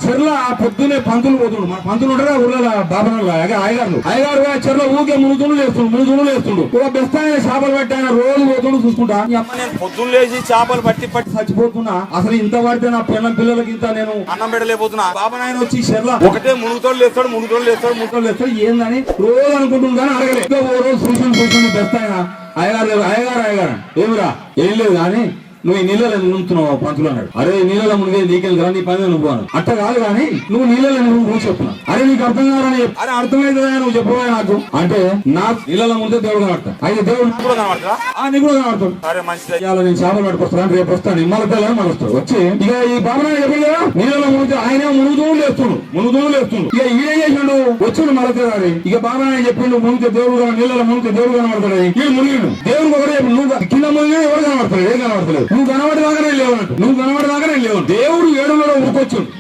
చెర్ల పొద్దునే పంతులు పోతుండు. మన పంతులు ఉంటారా ఊళ్ళో బాబనల్లా అయ్యగారు చెర్ల ఊకే మునుగుతుండు లేస్తుండు ఒక బెస్ట్ ఆయన చేపలు పట్టి ఆయన రోజు పోతుండు చూసుకుంటా. నేను పొద్దున్న లేచి చేపలు పట్టి చచ్చిపోతున్నా. అసలు ఇంత పడితే నా పిల్లలకి ఇంత నేను అన్నం పెట్టలేకపోతున్నా. బాబనాయన వచ్చి చెర్ల ఒకటే మునుగుతోడు లేస్తాడు ఏందని రోజు అనుకుంటుంది కానీ అడగలేదు. ఓ రోజు చూసి బెస్ట్ ఆయన అయ్యగారు ఏమిరా ఏం లేదు కానీ నువ్వు ఈ నీళ్ళలో మునుగుతున్నావు పంతులు అన్నాడు. అరే నీళ్ళలో మునిగే నీకెళ్ళి కదా నీ పని నువ్వు అను. అట్ట కాదు కానీ నువ్వు నీళ్ళలో నువ్వు చెప్పున్నా. అరే నీకు అర్థం కాదని అరే అర్థమైందా నువ్వు చెప్పవా నాకు అంటే నాకు నీళ్ళలో మునిగే దేవుడు కనబడతా. అయితే దేవుడు నీకు కూడా కనబడతాడు. అరే మంచిది నేను చేపలు పట్టుకొస్తాను రేపు వస్తాను నిమ్మల పిల్లలు మన వస్తాడు వచ్చి ఇక ఈ బాబనా చెప్పలేదా నీళ్ళలో మునిగితే ఆయన మునుగుతూ లేస్తుండు. ఇక ఈయన చేసిండు వచ్చిండు మరొకసారి. ఇక బాబనా చెప్పిండు మునిగితే దేవుడు నీళ్ళలో మునిగితే దేవుడు కనబడతాడు. ఈ మునిగిండు దేవుడు ఒకటే నువ్వు కింద మునిగి ఎవరు కనబడతాడు ఏం కనబడతలేదు. నువ్వు కనబడేదాకా నేను లేవన్నట్టు దేవుడు 7 ఊరుకొచ్చిండు.